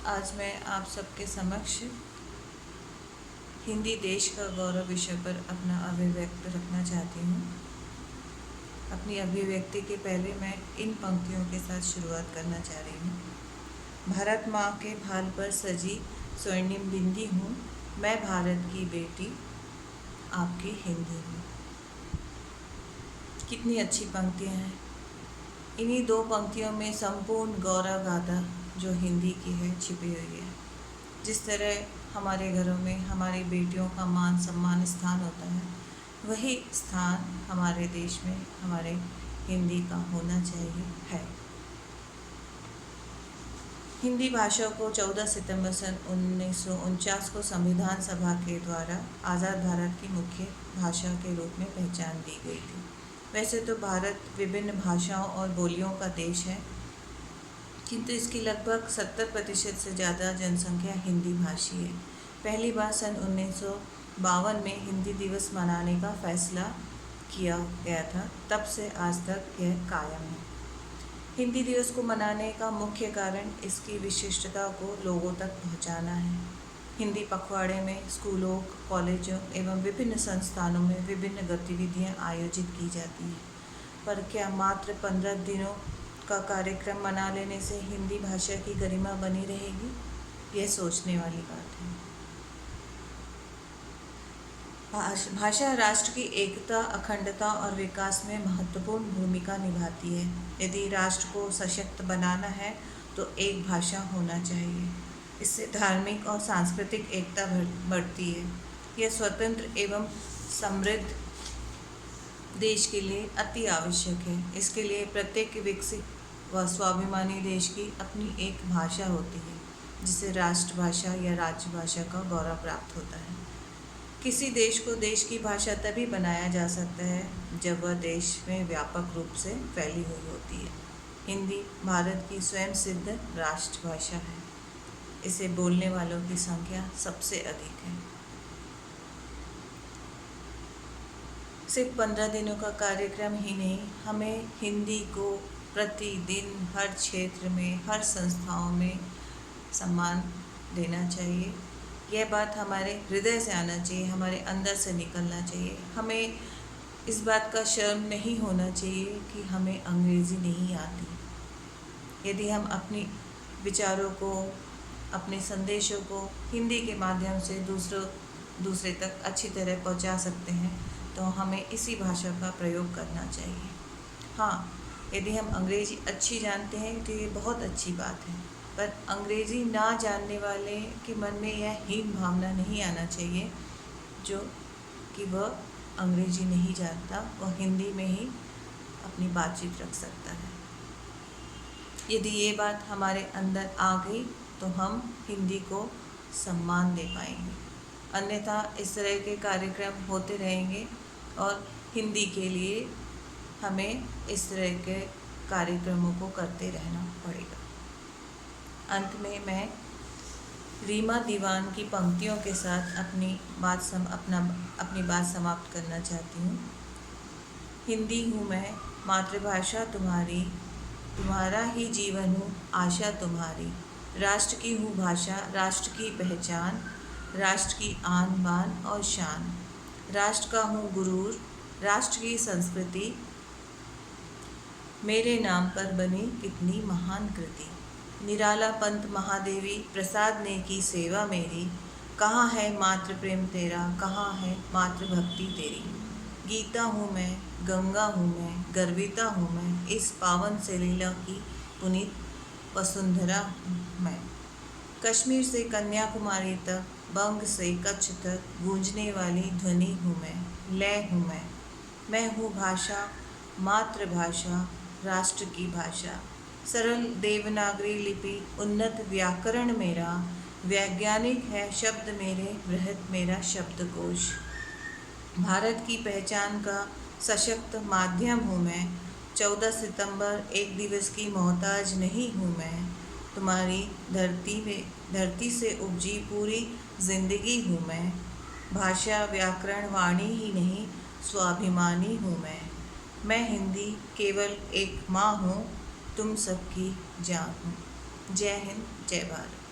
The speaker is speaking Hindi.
आज मैं आप सबके समक्ष हिंदी देश का गौरव विषय पर अपना अभिव्यक्त रखना चाहती हूँ। अपनी अभिव्यक्ति के पहले मैं इन पंक्तियों के साथ शुरुआत करना चाह रही हूँ। भारत माँ के भाल पर सजी स्वर्णिम बिंदी हूँ, मैं भारत की बेटी आपकी हिंदी हूँ। कितनी अच्छी पंक्तियाँ हैं। इन्हीं दो पंक्तियों में संपूर्ण गौरव गाथा जो हिंदी की है छिपी हुई है। जिस तरह हमारे घरों में हमारी बेटियों का मान सम्मान स्थान होता है, वही स्थान हमारे देश में हमारे हिंदी का होना चाहिए है। हिंदी भाषा को 14 सितंबर सन 1949 को संविधान सभा के द्वारा आज़ाद भारत की मुख्य भाषा के रूप में पहचान दी गई थी। वैसे तो भारत विभिन्न भाषाओं और बोलियों का देश है, किंतु इसकी लगभग 70% से ज़्यादा जनसंख्या हिंदी भाषी है। पहली बार सन 1952 में हिंदी दिवस मनाने का फैसला किया गया था। तब से आज तक यह कायम है। हिंदी दिवस को मनाने का मुख्य कारण इसकी विशिष्टता को लोगों तक पहुंचाना है। हिंदी पखवाड़े में स्कूलों, कॉलेजों एवं विभिन्न संस्थानों में विभिन्न गतिविधियां आयोजित की जाती हैं। पर क्या मात्र 15 दिनों का कार्यक्रम मना लेने से हिंदी भाषा की गरिमा बनी रहेगी? यह सोचने वाली बात है। भाषा राष्ट्र की एकता, अखंडता और विकास में महत्वपूर्ण भूमिका निभाती है। यदि राष्ट्र को सशक्त बनाना है तो एक भाषा होना चाहिए। इससे धार्मिक और सांस्कृतिक एकता बढ़ती है। यह स्वतंत्र एवं समृद्ध देश के लिए अति आवश्यक है। इसके लिए प्रत्येक विकसित व स्वाभिमानी देश की अपनी एक भाषा होती है, जिसे राष्ट्रभाषा या राज्यभाषा का गौरव प्राप्त होता है। किसी देश को देश की भाषा तभी बनाया जा सकता है जब वह देश में व्यापक रूप से फैली हुई होती है। हिंदी भारत की स्वयं सिद्ध राष्ट्रभाषा है। इसे बोलने वालों की संख्या सबसे अधिक है। सिर्फ 15 दिनों का कार्यक्रम ही नहीं, हमें हिंदी को प्रतिदिन हर क्षेत्र में, हर संस्थाओं में सम्मान देना चाहिए। यह बात हमारे हृदय से आना चाहिए, हमारे अंदर से निकलना चाहिए। हमें इस बात का शर्म नहीं होना चाहिए कि हमें अंग्रेज़ी नहीं आती। यदि हम अपनी विचारों को, अपने संदेशों को हिंदी के माध्यम से दूसरे तक अच्छी तरह पहुंचा सकते हैं, तो हमें इसी भाषा का प्रयोग करना चाहिए। हाँ, यदि हम अंग्रेज़ी अच्छी जानते हैं तो ये बहुत अच्छी बात है, पर अंग्रेज़ी ना जानने वाले के मन में यह हीन भावना नहीं आना चाहिए जो कि वह अंग्रेज़ी नहीं जानता, वह हिंदी में ही अपनी बातचीत रख सकता है। यदि ये बात हमारे अंदर आ गई तो हम हिंदी को सम्मान दे पाएंगे। अन्यथा इस तरह के कार्यक्रम होते रहेंगे और हिंदी के लिए हमें इस तरह के कार्यक्रमों को करते रहना पड़ेगा। अंत में मैं रीमा दीवान की पंक्तियों के साथ अपनी बात समाप्त करना चाहती हूँ। हिंदी हूँ मैं, मातृभाषा तुम्हारी, तुम्हारा ही जीवन हूँ, आशा तुम्हारी। राष्ट्र की हूँ भाषा, राष्ट्र की पहचान, राष्ट्र की आन बान और शान। राष्ट्र का हूँ गुरूर, राष्ट्र की संस्कृति, मेरे नाम पर बनी कितनी महान कृति। निराला पंथ महादेवी, प्रसाद ने की सेवा मेरी। कहाँ है मातृ प्रेम तेरा, कहाँ है मातृ भक्ति तेरी। गीता हूँ मैं, गंगा हूँ मैं, गर्विता हूँ मैं, इस पावन सलीला की पुनीत वसुंधरा हूँ मैं। कश्मीर से कन्याकुमारी तक, बंग से कच्छ तक गूंजने वाली ध्वनि हूँ मैं, लय हूँ मैं हूँ भाषा, मातृभाषा, राष्ट्र की भाषा। सरल देवनागरी लिपि, उन्नत व्याकरण मेरा, वैज्ञानिक है शब्द मेरे, बृहत मेरा शब्दकोश। भारत की पहचान का सशक्त माध्यम हूँ मैं। 14 सितंबर एक दिवस की मोहताज नहीं हूँ मैं। तुम्हारी धरती से उपजी पूरी जिंदगी हूँ मैं। भाषा व्याकरण वाणी ही नहीं, स्वाभिमानी हूँ मैं हिंदी केवल एक माँ हूँ, तुम सबकी जान हूँ। जय हिंद, जय भारत।